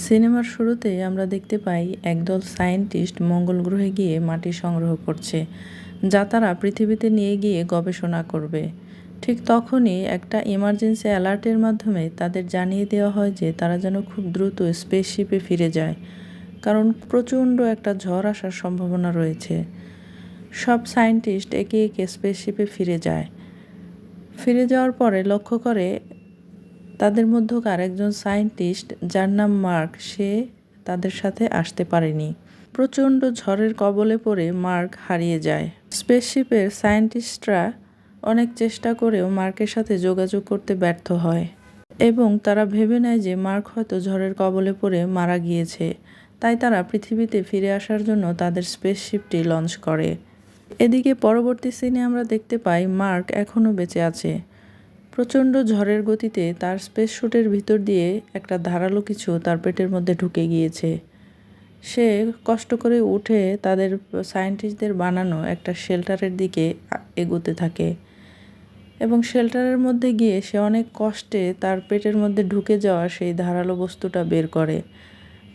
সিনেমার শুরুতেই আমরা দেখতে পাই একদল সায়েন্টিস্ট মঙ্গল গ্রহে গিয়ে মাটি সংগ্রহ করছে, যা তারা পৃথিবীতে নিয়ে গিয়ে গবেষণা করবে। ঠিক তখনই একটা ইমার্জেন্সি অ্যালার্টের মাধ্যমে তাদের জানিয়ে দেওয়া হয় যে তারা যেন খুব দ্রুত স্পেসশিপে ফিরে যায়, কারণ প্রচণ্ড একটা ঝড় আসার সম্ভাবনা রয়েছে। সব সায়েন্টিস্ট একে একে স্পেসশিপে ফিরে যায়। ফিরে যাওয়ার পরে লক্ষ্য করে তাদের মধ্যকার একজন সায়েন্টিস্ট, যার নাম মার্ক, সে তাদের সাথে আসতে পারেনি। প্রচণ্ড ঝড়ের কবলে পড়ে মার্ক হারিয়ে যায়। স্পেসশিপের সায়েন্টিস্টরা অনেক চেষ্টা করেও মার্কের সাথে যোগাযোগ করতে ব্যর্থ হয় এবং তারা ভেবে নেয় যে মার্ক হয়তো ঝড়ের কবলে পড়ে মারা গিয়েছে। তাই তারা পৃথিবীতে ফিরে আসার জন্য তাদের স্পেসশিপটি লঞ্চ করে। এদিকে পরবর্তী সিনে আমরা দেখতে পাই মার্ক এখনও বেঁচে আছে। প্রচণ্ড ঝড়ের গতিতে তার স্পেস স্যুটের ভিতর দিয়ে একটা ধারালো কিছু তার পেটের মধ্যে ঢুকে গিয়েছে। সে কষ্ট করে উঠে তাদের সায়েন্টিস্টদের বানানো একটা শেল্টারের দিকে এগোতে থাকে এবং শেল্টারের মধ্যে গিয়ে সে অনেক কষ্টে তার পেটের মধ্যে ঢুকে যাওয়া সেই ধারালো বস্তুটা বের করে।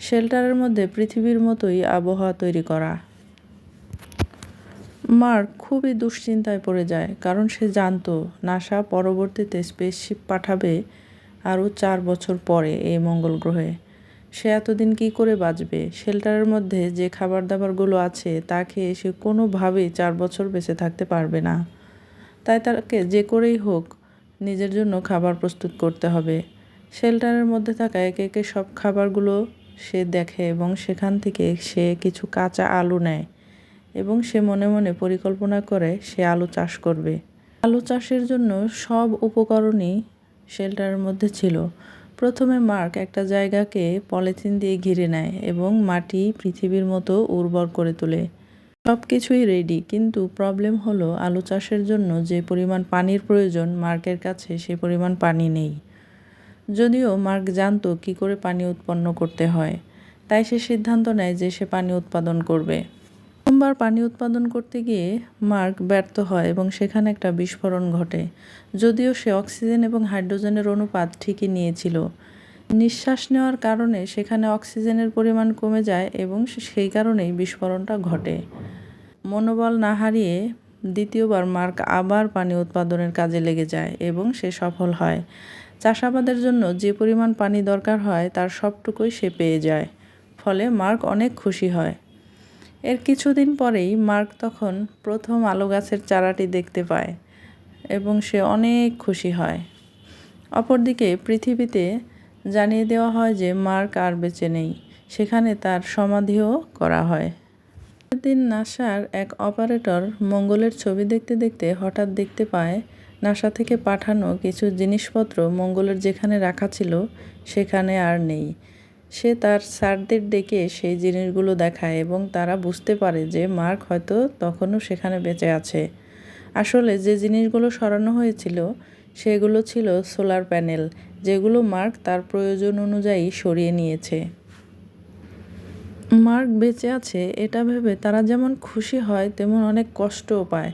শেল্টারের মধ্যে পৃথিবীর মতোই আবহাওয়া তৈরি করা। মার্ক খুবই দুশ্চিন্তায় পড়ে যায়, কারণ সে জানতো নাসা পরবর্তীতে স্পেসশিপ পাঠাবে আরও 4 বছর পরে এই মঙ্গল গ্রহে। সে এতদিন কী করে বাঁচবে? শেল্টারের মধ্যে যে খাবার দাবারগুলো আছে তা খেয়ে সে কোনোভাবেই 4 বছর বেঁচে থাকতে পারবে না। তাই তাকে যে করেই হোক নিজের জন্য খাবার প্রস্তুত করতে হবে। শেল্টারের মধ্যে থাকা একে একে সব খাবারগুলো সে দেখে এবং সেখান থেকে সে কিছু কাঁচা আলু নেয় এবং সে মনে মনে পরিকল্পনা করে সে আলু চাষ করবে। আলু চাষের জন্য সব উপকরণই শেল্টারের মধ্যে ছিল। প্রথমে মার্ক একটা জায়গাকে পলিথিন দিয়ে ঘিরে নেয় এবং মাটি পৃথিবীর মতো উর্বর করে তোলে। সব কিছুই রেডি, কিন্তু প্রবলেম হলো আলু চাষের জন্য যে পরিমাণ পানির প্রয়োজন মার্কের কাছে সে পরিমাণ পানি নেই। যদিও মার্ক জানতো কী করে পানি উৎপন্ন করতে হয়, তাই সে সিদ্ধান্ত নেয় যে সে পানি উৎপাদন করবে। প্রথমবার পানি উৎপাদন করতে গিয়ে মার্ক ব্যর্থ হয় এবং সেখানে একটা বিস্ফোরণ ঘটে। যদিও সে অক্সিজেন এবং হাইড্রোজেনের অনুপাত ঠিকই নিয়েছিল, নিঃশ্বাস নেওয়ার কারণে সেখানে অক্সিজেনের পরিমাণ কমে যায় এবং সেই কারণেই বিস্ফোরণটা ঘটে। মনোবল না হারিয়ে দ্বিতীয়বার মার্ক আবার পানি উৎপাদনের কাজে লেগে যায় এবং সে সফল হয়। চাষাবাদের জন্য যে পরিমাণ পানি দরকার হয় তার সবটুকুই সে পেয়ে যায়। ফলে মার্ক অনেক খুশি হয়। এর কিছুদিন পরেই মার্ক তখন প্রথম আলু গাছের চারাটি দেখতে পায় এবং সে অনেক খুশি হয়। অপরদিকে পৃথিবীতে জানিয়ে দেওয়া হয় যে মার্ক আর বেঁচে নেই। সেখানে তার সমাধিও করা হয়। একদিন নাসার এক অপারেটর মঙ্গলের ছবি দেখতে দেখতে হঠাৎ দেখতে পায় নাসা থেকে পাঠানো কিছু জিনিসপত্র মঙ্গলের যেখানে রাখা ছিল সেখানে আর নেই। সে তার স্যারদের ডেকে সেই জিনিসগুলো দেখায় এবং তারা বুঝতে পারে যে মার্ক হয়তো তখনও সেখানে বেঁচে আছে। আসলে যে জিনিসগুলো সরানো হয়েছিল সেগুলো ছিল সোলার প্যানেল, যেগুলো মার্ক তার প্রয়োজন অনুযায়ী সরিয়ে নিয়েছে। মার্ক বেঁচে আছে এটা ভেবে তারা যেমন খুশি হয় তেমন অনেক কষ্টও পায়,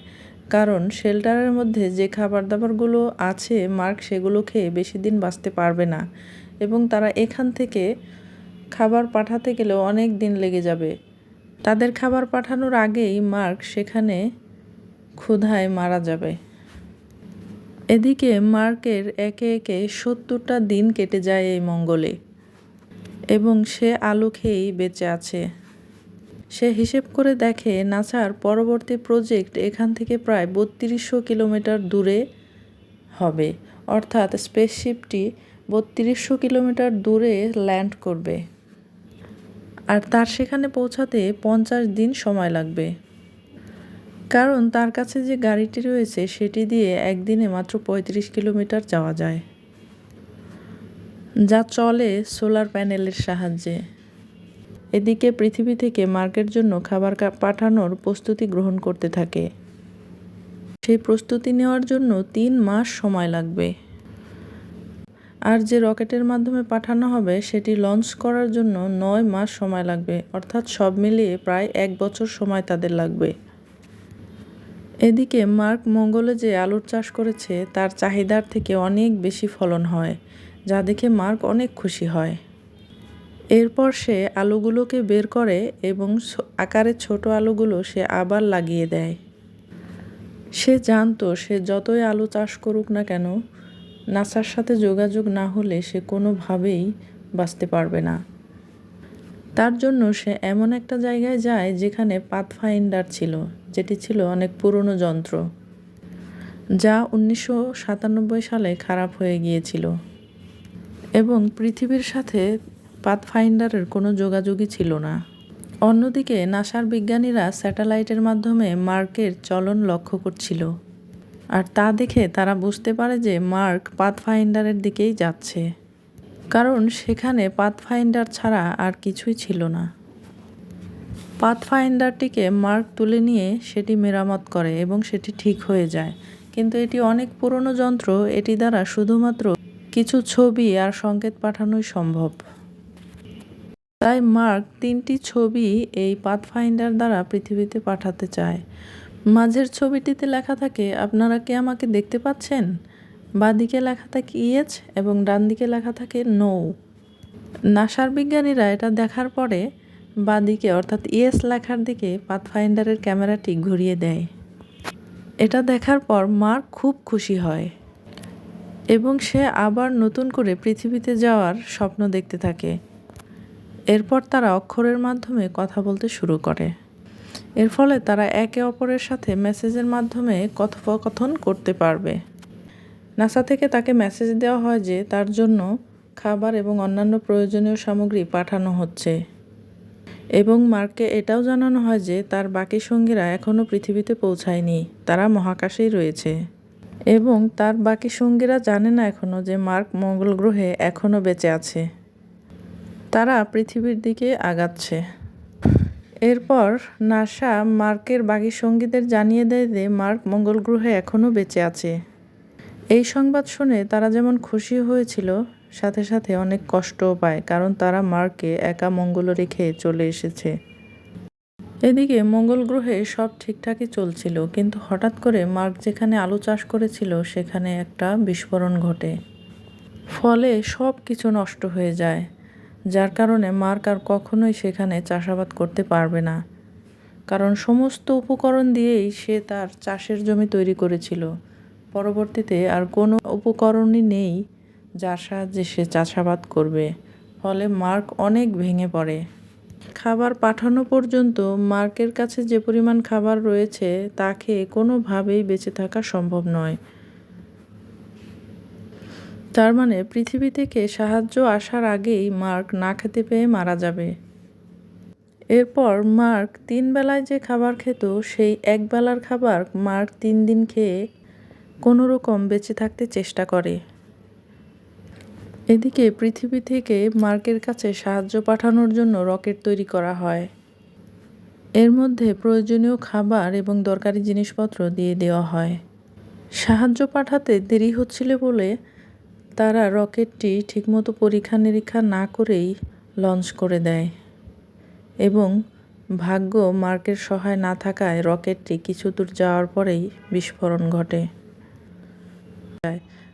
কারণ শেল্টারের মধ্যে যে খাবার দাবারগুলো আছে মার্ক সেগুলো খেয়ে বেশি দিন বাঁচতে পারবে না এবং তারা এখান থেকে খাবার পাঠাতে গেলেও অনেক দিন লেগে যাবে। তাদের খাবার পাঠানোর আগেই মার্ক সেখানে ক্ষুধায় মারা যাবে। এদিকে মার্কের একে একে 70টা দিন কেটে যায় এই মঙ্গলে এবং সে আলু খেয়েই বেঁচে আছে। সে হিসেব করে দেখে নাসার পরবর্তী প্রজেক্ট এখান থেকে প্রায় 3200 কিলোমিটার দূরে হবে, অর্থাৎ স্পেসশিপটি 3200 কিলোমিটার দূরে ল্যান্ড করবে আর তার সেখানে পৌঁছাতে 50 দিন সময় লাগবে, কারণ তার কাছে যে গাড়িটি রয়েছে সেটি দিয়ে একদিনে মাত্র 35 কিলোমিটার যাওয়া যায়, যা চলে সোলার প্যানেলের সাহায্যে। এদিকে পৃথিবী থেকে মার্কের জন্য খাবার পাঠানোর প্রস্তুতি গ্রহণ করতে থাকে। সেই প্রস্তুতি নেওয়ার জন্য 3 মাস সময় লাগবে, আর যে রকেটের মাধ্যমে পাঠানো হবে সেটি লঞ্চ করার জন্য 9 মাস সময় লাগবে, অর্থাৎ সব মিলিয়ে প্রায় 1 বছর সময় তাদের লাগবে। এদিকে মার্ক মঙ্গলে যে আলুর চাষ করেছে তার চাহিদার থেকে অনেক বেশি ফলন হয়, যা দেখে মার্ক অনেক খুশি হয়। এরপর সে আলুগুলোকে বের করে এবং আকারে ছোট আলুগুলো সে আবার লাগিয়ে দেয়। সে জানতো সে যতই আলু চাষ করুক না কেন, নাসার সাথে যোগাযোগ না হলে সে কোনোভাবেই বাঁচতে পারবে না। তার জন্য সে এমন একটা জায়গায় যায় যেখানে পাথফাইন্ডার ছিল, যেটি ছিল অনেক পুরনো যন্ত্র, যা 1997 সালে খারাপ হয়ে গিয়েছিল এবং পৃথিবীর সাথে পাথফাইন্ডারের কোনো যোগাযোগই ছিল না। অন্যদিকে নাসার বিজ্ঞানীরা স্যাটেলাইটের মাধ্যমে মার্কের চলন লক্ষ্য করছিল, আর তা দেখে তারা বুঝতে পারে যে মার্ক পাথফাইন্ডারের দিকেই যাচ্ছে, কারণ সেখানে পাথফাইন্ডার ছাড়া আর কিছুই ছিল না। পাথফাইন্ডারটিকে মার্ক তুলে নিয়ে সেটি মেরামত করে এবং সেটি ঠিক হয়ে যায়, কিন্তু এটি অনেক পুরনো যন্ত্র, এটি দ্বারা শুধুমাত্র কিছু ছবি আর সংকেত পাঠানোই সম্ভব। তাই মার্ক 3টি ছবি এই পাথফাইন্ডার দ্বারা পৃথিবীতে পাঠাতে চায়। মাঝের ছবিটিতে লেখা থাকে, আপনারা কি আমাকে দেখতে পাচ্ছেন? বাঁদিকে লেখা থাকে ইয়েস এবং ডান দিকে লেখা থাকে নো। নাসার বিজ্ঞানীরা এটা দেখার পরে বাঁদিকে অর্থাৎ ইয়েস লেখার দিকে পাথফাইন্ডারের ক্যামেরাটি ঘুরিয়ে দেয়। এটা দেখার পর মার্ক খুব খুশি হয় এবং সে আবার নতুন করে পৃথিবীতে যাওয়ার স্বপ্ন দেখতে থাকে। এরপর তারা অক্ষরের মাধ্যমে কথা বলতে শুরু করে। এর ফলে তারা একে অপরের সাথে মেসেজের মাধ্যমে কথোপকথন করতে পারবে। নাসা থেকে তাকে মেসেজ দেওয়া হয় যে তার জন্য খাবার এবং অন্যান্য প্রয়োজনীয় সামগ্রী পাঠানো হচ্ছে এবং মার্ককে এটাও জানানো হয় যে তার বাকি সঙ্গীরা এখনও পৃথিবীতে পৌঁছায়নি, তারা মহাকাশেই রয়েছে এবং তার বাকি সঙ্গীরা জানে না এখনও যে মার্ক মঙ্গল গ্রহে এখনও বেঁচে আছে। তারা পৃথিবীর দিকে আগাচ্ছে। এরপর নাসা মার্কের বাকি সঙ্গীদের জানিয়ে দেয় যে মার্ক মঙ্গল গ্রহে এখনও বেঁচে আছে। এই সংবাদ শুনে তারা যেমন খুশি হয়েছিল, সাথে সাথে অনেক কষ্টও পায়, কারণ তারা মার্ককে একা মঙ্গলে রেখে চলে এসেছে। এদিকে মঙ্গল গ্রহে সব ঠিকঠাকই চলছিল, কিন্তু হঠাৎ করে মার্ক যেখানে আলু চাষ করেছিল সেখানে একটা বিস্ফোরণ ঘটে। ফলে সব কিছু নষ্ট হয়ে যায়, যার কারণে মার্ক আর কখনোই সেখানে চাষাবাদ করতে পারবে না, কারণ সমস্ত উপকরণ দিয়েই সে তার চাষের জমি তৈরি করেছিল। পরবর্তীতে আর কোনো উপকরণই নেই যার সাহায্যে সে চাষাবাদ করবে। ফলে মার্ক অনেক ভেঙে পড়ে। খাবার পাঠানো পর্যন্ত মার্কের কাছে যে পরিমাণ খাবার রয়েছে তা খেয়ে কোনোভাবেই বেঁচে থাকা সম্ভব নয়। তার মানে পৃথিবী থেকে সাহায্য আসার আগেই মার্ক না খেতে পেয়ে মারা যাবে। এরপর মার্ক 3 বেলায় যে খাবার খেত সেই এক বেলার খাবার মার্ক 3 দিন খেয়ে কোনো রকম বেঁচে থাকতে চেষ্টা করে। এদিকে পৃথিবী থেকে মার্কের কাছে সাহায্য পাঠানোর জন্য রকেট তৈরি করা হয়। এর মধ্যে প্রয়োজনীয় খাবার এবং দরকারি জিনিসপত্র দিয়ে দেওয়া হয়। সাহায্য পাঠাতে দেরি হচ্ছিল বলে তারা রকেটটি ঠিকমতো পরীক্ষা নিরীক্ষা না করেই লঞ্চ করে দেয় এবং ভাগ্য মার্কের সহায় না থাকায় রকেটটি কিছু দূর যাওয়ার পরেই বিস্ফোরণ ঘটে,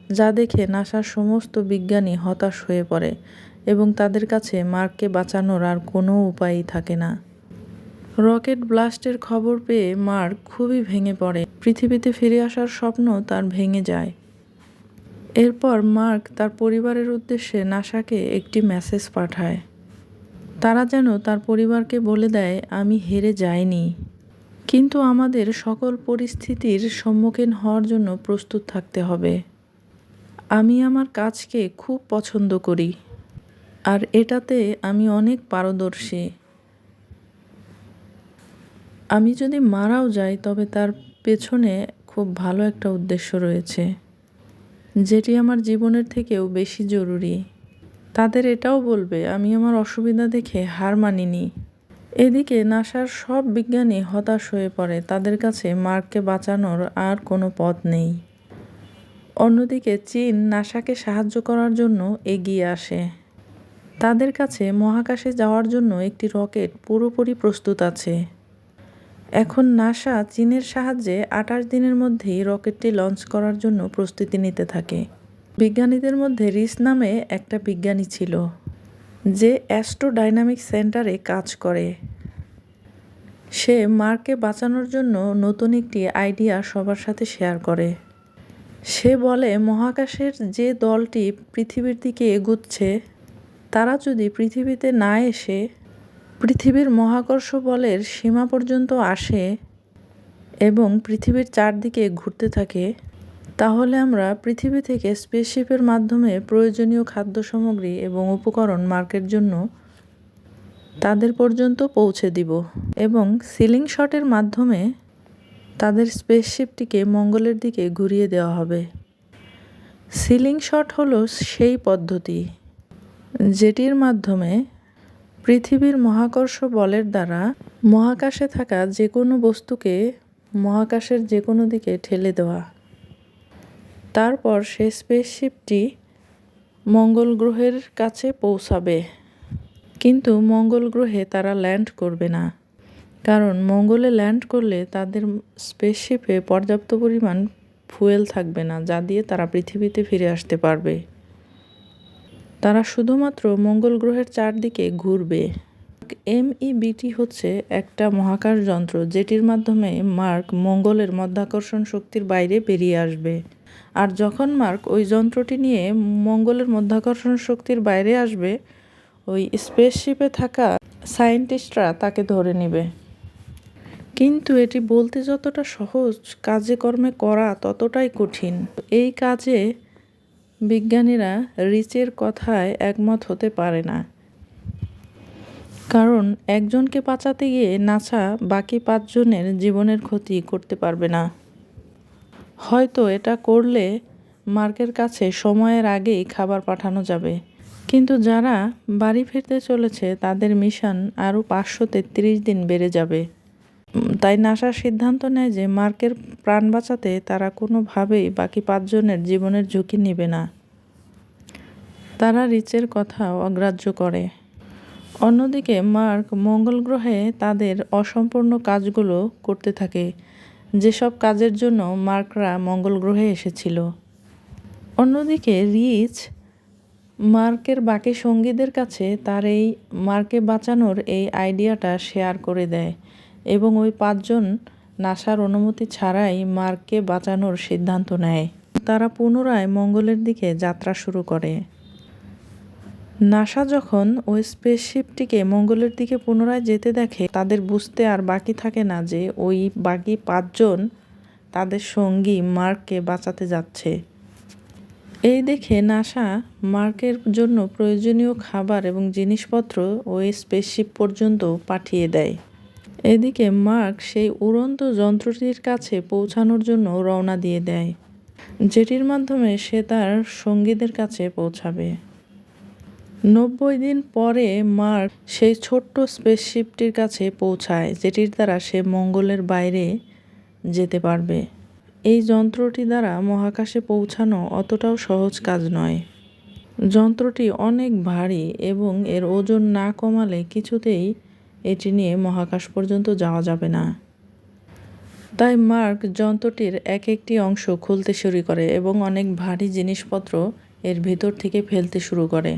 যা দেখে নাসার সমস্ত বিজ্ঞানী হতাশ হয়ে পড়ে এবং তাদের কাছে মার্ককে বাঁচানোর আর কোনো উপায়ই থাকে না। রকেট ব্লাস্টের খবর পেয়ে মার্ক খুবই ভেঙে পড়ে। পৃথিবীতে ফিরে আসার স্বপ্ন তার ভেঙে যায়। এরপর মার্ক তার পরিবারের উদ্দেশ্যে নাসাকে একটি মেসেজ পাঠায়। তারা যেন তার পরিবারকে বলে দেয়, আমি হেরে যাইনি, কিন্তু আমাদের সকল পরিস্থিতির সম্মুখীন হওয়ার জন্য প্রস্তুত থাকতে হবে। আমি আমার কাজকে খুব পছন্দ করি আর এটাতে আমি অনেক পারদর্শী। আমি যদি মারাও যাই তবে তার পেছনে খুব ভালো একটা উদ্দেশ্য রয়েছে, যেটি আমার জীবনের থেকেও বেশি জরুরি। তাদের এটাও বলবে আমি আমার অসুবিধা দেখে হার মানিনি। এদিকে নাসার সব বিজ্ঞানী হতাশ হয়ে পড়ে, তাদের কাছে মার্ককে বাঁচানোর আর কোনো পথ নেই। অন্যদিকে চীন নাসাকে সাহায্য করার জন্য এগিয়ে আসে। তাদের কাছে মহাকাশে যাওয়ার জন্য একটি রকেট পুরোপুরি প্রস্তুত আছে। এখন নাসা চীনের সাহায্যে 28 দিনের মধ্যেই রকেটটি লঞ্চ করার জন্য প্রস্তুতি নিতে থাকে। বিজ্ঞানীদের মধ্যে রিস নামে একটা বিজ্ঞানী ছিল, যে অ্যাস্ট্রোডাইনামিক সেন্টারে কাজ করে। সে মার্ককে বাঁচানোর জন্য নতুন একটি আইডিয়া সবার সাথে শেয়ার করে। সে বলে মহাকাশের যে দলটি পৃথিবীর দিকে এগুচ্ছে তারা যদি পৃথিবীতে না এসে পৃথিবীর মহাকর্ষ বলের সীমা পর্যন্ত আসে এবং পৃথিবীর চারদিকে ঘুরতে থাকে, তাহলে আমরা পৃথিবী থেকে স্পেসশিপের মাধ্যমে প্রয়োজনীয় খাদ্য সামগ্রী এবং উপকরণ মার্কের জন্য তাদের পর্যন্ত পৌঁছে দিব এবং সিলিং শটের মাধ্যমে তাদের স্পেসশিপটিকে মঙ্গলের দিকে ঘুরিয়ে দেওয়া হবে। সিলিং শট হলো সেই পদ্ধতি যেটির মাধ্যমে পৃথিবীর মহাকর্ষ বলের দ্বারা মহাকাশে থাকা যে কোনো বস্তুকে মহাকাশের যে কোনো দিকে ঠেলে দেওয়া। তারপর সেই স্পেসশিপটি মঙ্গল গ্রহের কাছে পৌঁছাবে, কিন্তু মঙ্গল গ্রহে তারা ল্যান্ড করবে না, কারণ মঙ্গলে ল্যান্ড করলে তাদের স্পেসশিপে পর্যাপ্ত পরিমাণ ফুয়েল থাকবে না যা দিয়ে তারা পৃথিবীতে ফিরে আসতে পারবে। তারা শুধুমাত্র মঙ্গল গ্রহের চারদিকে ঘুরবে। MEBT হচ্ছে একটা মহাকাশ যন্ত্র যেটির মাধ্যমে মার্ক মঙ্গলের মাধ্যাকর্ষণ শক্তির বাইরে বেরিয়ে আসবে। আর যখন মার্ক ওই যন্ত্রটি নিয়ে মঙ্গলের মাধ্যাকর্ষণ শক্তির বাইরে আসবে, ওই স্পেসশিপে থাকা সায়েন্টিস্টরা তাকে ধরে নেবে। কিন্তু এটি বলতে যতটা সহজ, কাজে কর্মে করা ততটাই কঠিন। এই কাজে বিজ্ঞানীরা রিচের কথায় একমত হতে পারে না, কারণ একজনকে বাঁচাতে গিয়ে নাসা বাকি 5 জনের জীবনের ক্ষতি করতে পারবে না। হয়তো এটা করলে মার্কের কাছে সময়ের আগেই খাবার পাঠানো যাবে, কিন্তু যারা বাড়ি ফিরতে চলেছে তাদের মিশন আরও 533 দিন বেড়ে যাবে। তাই নাসা সিদ্ধান্ত নেয় যে মার্কের প্রাণ বাঁচাতে তারা কোনোভাবেই বাকি 5 জনের জীবনের ঝুঁকি নেবে না। তারা রিচের কথা অগ্রাহ্য করে। অন্যদিকে মার্ক মঙ্গল গ্রহে তাদের অসম্পূর্ণ কাজগুলো করতে থাকে, যেসব কাজের জন্য মার্করা মঙ্গল গ্রহে এসেছিল। অন্যদিকে রিচ মার্কের বাকি সঙ্গীদের কাছে তার এই মার্ককে বাঁচানোর এই আইডিয়াটা শেয়ার করে দেয় এবং ওই 5 জন নাসার অনুমতি ছাড়াই মার্ককে বাঁচানোর সিদ্ধান্ত নেয়। তারা পুনরায় মঙ্গলের দিকে যাত্রা শুরু করে। নাসা যখন ওই স্পেসশিপটিকে মঙ্গলের দিকে পুনরায় যেতে দেখে, তাদের বুঝতে আর বাকি থাকে না যে ওই বাকি 5 জন তাদের সঙ্গী মার্ককে বাঁচাতে যাচ্ছে। এই দেখে নাসা মার্কের জন্য প্রয়োজনীয় খাবার এবং জিনিসপত্র ওই স্পেসশিপ পর্যন্ত পাঠিয়ে দেয়। এদিকে মার্ক সেই উড়ন্ত যন্ত্রটির কাছে পৌঁছানোর জন্য রওনা দিয়ে দেয়, যেটির মাধ্যমে সে তার সঙ্গীদের কাছে পৌঁছাবে। 90 দিন পরে মার্ক সেই ছোট্ট স্পেসশিপটির কাছে পৌঁছায়, যেটির দ্বারা সে মঙ্গলের বাইরে যেতে পারবে। এই যন্ত্রটি দ্বারা মহাকাশে পৌঁছানো অতটাও সহজ কাজ নয়। যন্ত্রটি অনেক ভারী এবং এর ওজন না কমালে কিছুতেই এটি নিয়ে মহাকাশ পর্যন্ত যাওয়া যাবে না। তাই মার্ক যন্ত্রটির একটি অংশ খুলতে শুরু করে এবং অনেক ভারী জিনিসপত্র এর ভিতর থেকে ফেলতে শুরু করে।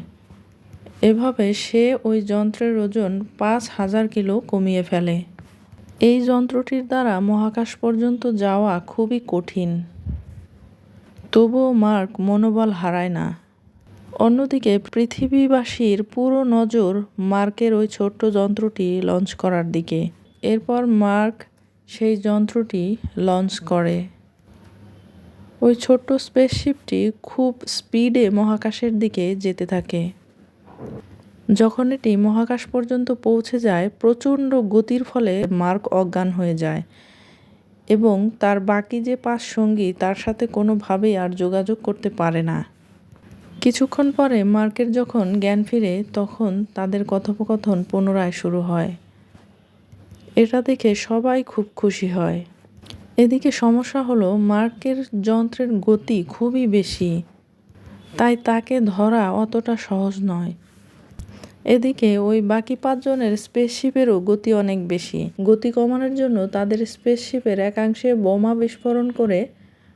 এভাবে সে ওই যন্ত্রের ওজন 5000 কিলো কমিয়ে ফেলে। এই যন্ত্রটির দ্বারা মহাকাশ পর্যন্ত যাওয়া খুবই কঠিন, তবুও মার্ক মনোবল হারায় না। অন্যদিকে পৃথিবীবাসীর পুরো নজর মার্কের ওই ছোট্ট যন্ত্রটি লঞ্চ করার দিকে। এরপর মার্ক সেই যন্ত্রটি লঞ্চ করে। ওই ছোট্ট স্পেসশিপটি খুব স্পিডে মহাকাশের দিকে যেতে থাকে। যখন এটি মহাকাশ পর্যন্ত পৌঁছে যায়, প্রচণ্ড গতির ফলে মার্ক অজ্ঞান হয়ে যায় এবং তার বাকি যে 5 সঙ্গী তার সাথে কোনোভাবেই আর যোগাযোগ করতে পারে না। কিছুক্ষণ পরে মার্কের যখন জ্ঞান ফিরে, তখন তাদের কথোপকথন পুনরায় শুরু হয়। এটা দেখে সবাই খুব খুশি হয়। এদিকে সমস্যা হলো মার্কের যন্ত্রের গতি খুবই বেশি, তাই তাকে ধরা অতটা সহজ নয়। এদিকে ওই বাকি 5 জনের স্পেসশিপেরও গতি অনেক বেশি। গতি কমানোর জন্য তাদের স্পেসশিপের একাংশে বোমা বিস্ফোরণ করে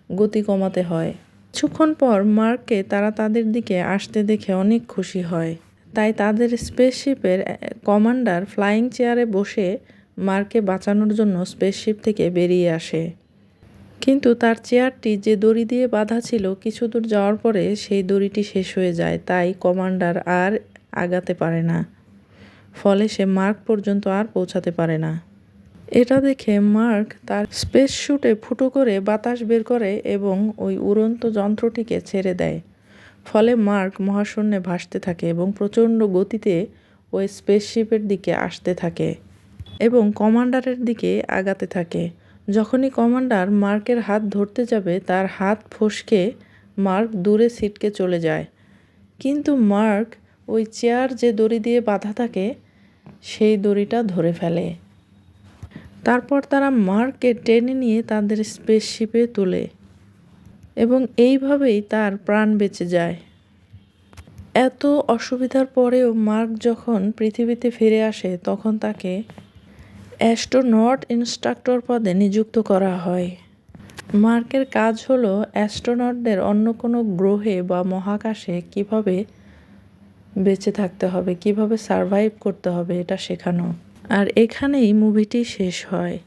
গতি কমাতে হয়। কিছুক্ষণ পর মার্ককে তারা তাদের দিকে আসতে দেখে অনেক খুশি হয়। তাই তাদের স্পেসশিপের কমান্ডার ফ্লাইং চেয়ারে বসে মার্ককে বাঁচানোর জন্য স্পেসশিপ থেকে বেরিয়ে আসে। কিন্তু তার চেয়ারটি যে দড়ি দিয়ে বাঁধা ছিল কিছু দূর যাওয়ার পরে সেই দড়িটি শেষ হয়ে যায়, তাই কমান্ডার আর আগাতে পারে না। ফলে সে মার্ক পর্যন্ত আর পৌঁছাতে পারে না। এটা দেখে মার্ক তার স্পেস স্যুটে ফুটো করে বাতাস বের করে এবং ওই উড়ন্ত যন্ত্রটিকে ছেড়ে দেয়। ফলে মার্ক মহাশূন্যে ভাসতে থাকে এবং প্রচণ্ড গতিতে ওই স্পেসশিপের দিকে আসতে থাকে এবং কমান্ডারের দিকে আগাতে থাকে। যখনই কমান্ডার মার্কের হাত ধরতে যাবে তার হাত ফসকে মার্ক দূরে ছিটকে চলে যায়। কিন্তু মার্ক ওই চেয়ার যে দড়ি দিয়ে বাঁধা থাকে সেই দড়িটা ধরে ফেলে। তারপর তারা মার্ককে টেনে নিয়ে তাদের স্পেসশিপে তোলে এবং এইভাবেই তার প্রাণ বেঁচে যায়। এত অসুবিধার পরেও মার্ক যখন পৃথিবীতে ফিরে আসে তখন তাকে অ্যাস্ট্রোনট ইনস্ট্রাক্টর পদে নিযুক্ত করা হয়। মার্কের কাজ হলো অ্যাস্ট্রোনটদের অন্য কোনো গ্রহে বা মহাকাশে কিভাবে বেঁচে থাকতে হবে, কিভাবে সারভাইভ করতে হবে এটা শেখানো। আর এখানেই মুভিটি শেষ হয়।